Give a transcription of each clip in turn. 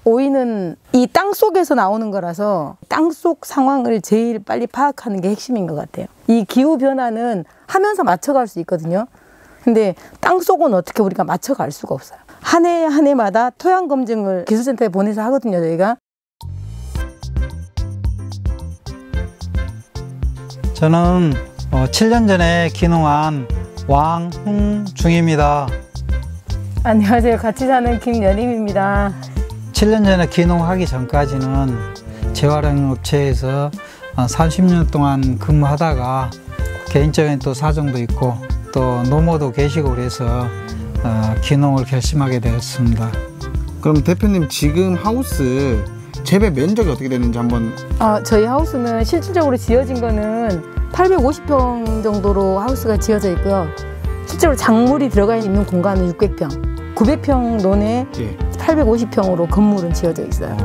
오이는 이 땅 속에서 나오는 거라서 땅속 상황을 제일 빨리 파악하는 게 핵심인 것 같아요. 이 기후 변화는 하면서 맞춰갈 수 있거든요. 근데 땅 속은 어떻게 우리가 맞춰갈 수가 없어요. 한 해 한 해마다 토양 검증을 기술센터에 보내서 하거든요, 저희가. 저는 7년 전에 기농한 왕흥중입니다. 안녕하세요. 같이 사는 김연임입니다. 7년 전에 기농하기 전까지는 재활용업체에서 30년 동안 근무하다가 개인적인 또 사정도 있고 또 노모도 계시고 그래서 기농을 결심하게 되었습니다. 그럼 대표님 지금 하우스 재배 면적이 어떻게 되는지 한번. 저희 하우스는 실질적으로 지어진 거는 850평 정도로 하우스가 지어져 있고요. 실제로 작물이 들어가 있는 공간은 600평, 900평 논에 850평으로 건물은 지어져 있어요.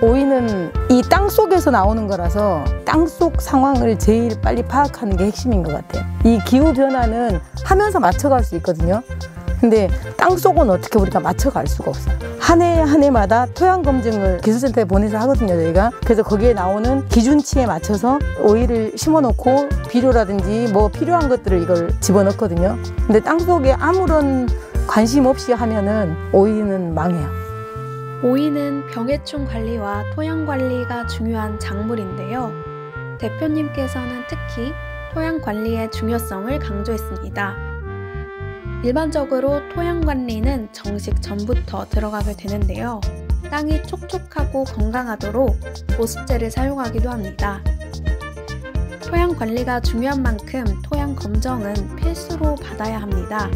오이는 이 땅 속에서 나오는 거라서 땅 속 상황을 제일 빨리 파악하는 게 핵심인 것 같아요. 이 기후 변화는 하면서 맞춰갈 수 있거든요. 근데 땅 속은 어떻게 우리가 맞춰갈 수가 없어요. 한 해 한 해마다 토양 검증을 기술센터에 보내서 하거든요, 저희가. 그래서 거기에 나오는 기준치에 맞춰서 오이를 심어놓고 비료라든지 뭐 필요한 것들을 이걸 집어넣거든요. 근데 땅 속에 아무런 관심 없이 하면은 오이는 망해요. 오이는 병해충 관리와 토양 관리가 중요한 작물인데요. 대표님께서는 특히 토양 관리의 중요성을 강조했습니다. 일반적으로 토양 관리는 정식 전부터 들어가게 되는데요. 땅이 촉촉하고 건강하도록 보습제를 사용하기도 합니다. 토양 관리가 중요한 만큼 토양 검정은 필수로 받아야 합니다.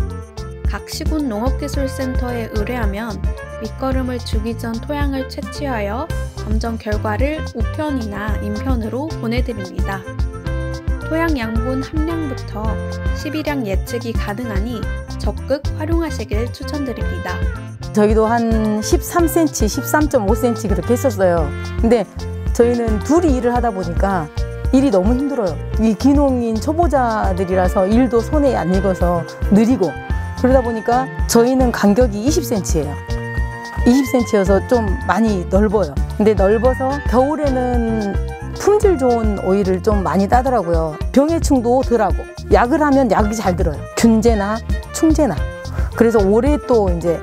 각 시군 농업기술센터에 의뢰하면 밑거름을 주기 전 토양을 채취하여 검정 결과를 우편이나 인편으로 보내드립니다. 토양 양분 함량부터 12량 예측이 가능하니 적극 활용하시길 추천드립니다. 저희도 한 13cm, 13.5cm 그렇게 했었어요. 근데 저희는 둘이 일을 하다 보니까 일이 너무 힘들어요. 이 기농인 초보자들이라서 일도 손에 안 익어서 느리고 그러다 보니까 저희는 간격이 20cm예요. 20cm여서 좀 많이 넓어요. 근데 넓어서 겨울에는 품질 좋은 오이를 좀 많이 따더라고요. 병해충도 덜하고 약을 하면 약이 잘 들어요. 균제나 충제나. 그래서 올해 또 이제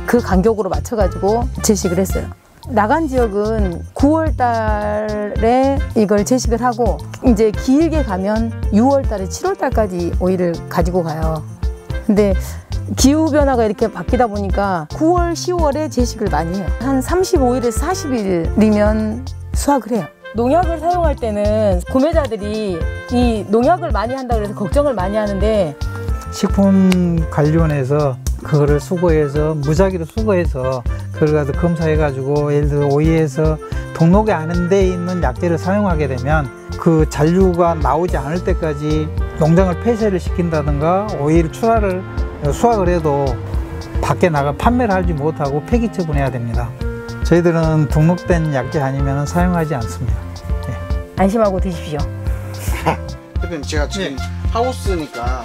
그 간격으로 맞춰가지고 채식을 했어요. 나간 지역은 9월 달에 이걸 채식을 하고 이제 길게 가면 6월 달에 7월 달까지 오이를 가지고 가요. 근데 기후변화가 이렇게 바뀌다 보니까 9월, 10월에 채식을 많이 해요. 한 35일에서 40일이면 수확을 해요. 농약을 사용할 때는 구매자들이 이 농약을 많이 한다고 해서 걱정을 많이 하는데 식품관리원에서 그거를 수거해서 무작위로 수거해서 그걸 가지고 검사해가지고 예를 들어 오이에서 등록이 안 돼 있는 약재를 사용하게 되면 그 잔류가 나오지 않을 때까지 농장을 폐쇄를 시킨다든가 오이를 수확을 해도 밖에 나가 판매를 하지 못하고 폐기 처분해야 됩니다. 저희들은 등록된 약재 아니면 사용하지 않습니다. 안심하고 드십시오. 대표님 제가 지금 하우스니까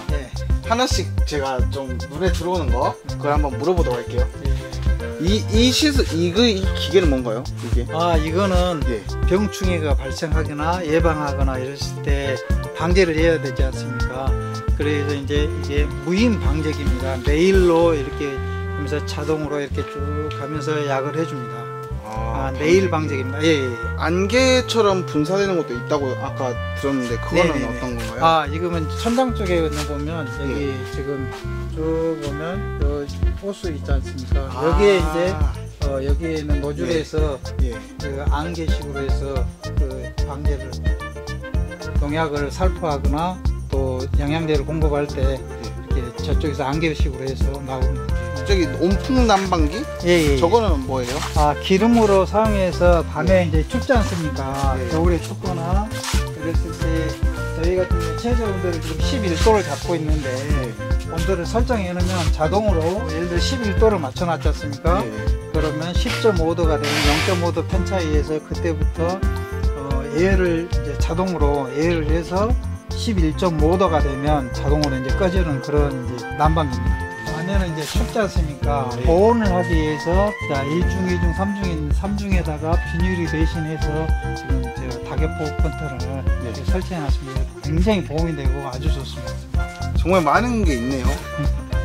하나씩 제가 좀 눈에 들어오는 거 그걸 한번 물어보도록 할게요. 이 기계는 뭔가요? 이게? 이거는 병충해가 발생하거나 예방하거나 이랬을 때 방제를 해야 되지 않습니까? 그래서 이제 이게 무인 방제기입니다. 네일로 이렇게 하면서 자동으로 이렇게 쭉 가면서 약을 해줍니다. 네일 방제기입니다. 안개처럼 분사되는 것도 있다고 아까 들었는데 그거는 어떤 건가요? 이거는 천장 쪽에 보면 여기 지금 쭉 보면 요 호수 있지 않습니까? 여기에 이제 여기에는 노즐에서 그 안개식으로 해서 그 방제를 농약을 살포하거나 또 영양제를 공급할 때 이렇게 저쪽에서 안개식으로 해서 나옵니다. 저기 온풍 난방기? 저거는 뭐예요? 기름으로 사용해서 밤에 이제 춥지 않습니까? 겨울에 춥거나 그랬을 때 저희 같은 경우 최저 온도를 지금 11도를 잡고 있는데 온도를 설정해 놓으면 자동으로 예를 들어 11도를 맞춰 놨지 않습니까? 그러면 10.5도가 되면 0.5도 편차에서 그때부터 예열을 이제 자동으로 예열을 해서 11.5도가 되면 자동으로 이제 꺼지는 그런 이제 난방기입니다. 요즘에는 이제 춥지 않습니까? 보온을 하기 위해서 자 1중, 2중, 3중인 3중에다가 비닐이 대신해서 지금 제가 다개포 컨테너를 이렇게 설치해놨습니다. 굉장히 보온이 되고 아주 좋습니다. 정말 많은 게 있네요.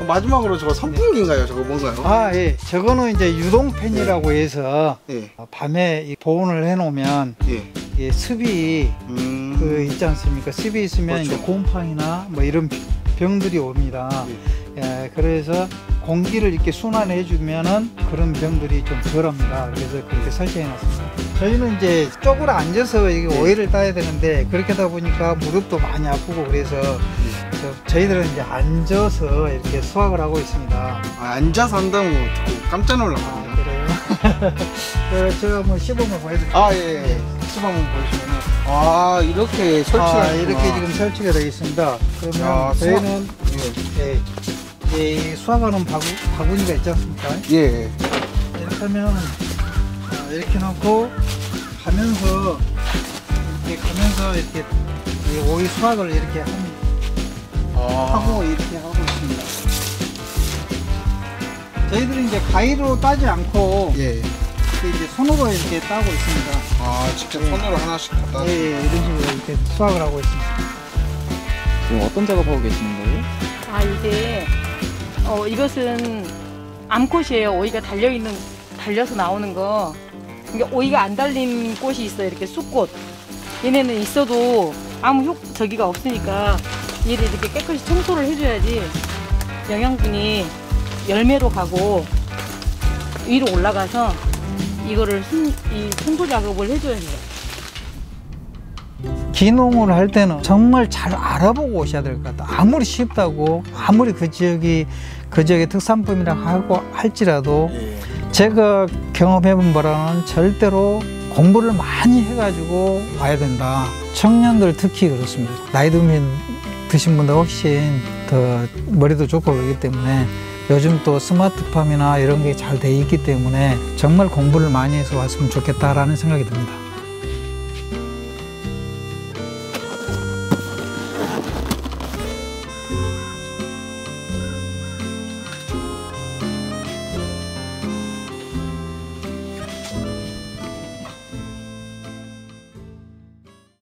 마지막으로 저거 선풍기인가요? 저거 뭔가요? 아, 예. 저거는 이제 유동팬이라고 해서 예. 밤에 이 보온을 해놓으면 예. 이게 습이 그 있지 않습니까? 습이 있으면 그렇죠. 이제 곰팡이나 뭐 이런 병들이 옵니다. 예, 그래서 공기를 이렇게 순환해 주면은 그런 병들이 좀 덜합니다. 그래서 그렇게 설치해 놨습니다. 저희는 이제 쪽으로 앉아서 이게 오이를 따야 되는데 그렇게 하다 보니까 무릎도 많이 아프고 그래서 저희들은 이제 앉아서 이렇게 수확을 하고 있습니다. 아, 앉아서 한다고 듣고 깜짝 놀랐거든요. 아, 그래요? 제가 한번 시범을 보여드릴게요. 아, 예. 시범 한번 보여주시면. 아, 이렇게 설치가 이렇게 지금 설치가 되어 있습니다. 그러면 야, 저희는 이 수확하는 바구니가 있지 않습니까? 예. 이렇게 하면 이렇게 놓고 가면서 이렇게 이 오이 수확을 이렇게 하고 이렇게 하고 있습니다. 저희들은 이제 가위로 따지 않고 예. 이제 손으로 이렇게 따고 있습니다. 아, 직접 손으로 하나씩 갖다. 예, 이런 식으로 이렇게 수확을 하고 있습니다. 지금 어떤 작업하고 계시는 거예요? 아, 이게 이것은 암꽃이에요. 오이가 달려서 나오는 거. 이게 오이가 안 달린 꽃이 있어요. 이렇게 쑥꽃. 얘네는 있어도 아무 저기가 없으니까 얘를 이렇게 깨끗이 청소를 해줘야지 영양분이 열매로 가고 위로 올라가서 이거를 이 청소 작업을 해줘야 해요. 기농을 할 때는 정말 잘 알아보고 오셔야 될 것 같아요. 아무리 쉽다고 아무리 그 지역의 특산품이라 하고 할지라도 제가 경험해본 바로는 절대로 공부를 많이 해가지고 와야 된다. 청년들 특히 그렇습니다. 나이 드신 분들 훨씬 더 머리도 좋고 그러기 때문에 요즘 또 스마트팜이나 이런 게 잘 돼 있기 때문에 정말 공부를 많이 해서 왔으면 좋겠다라는 생각이 듭니다.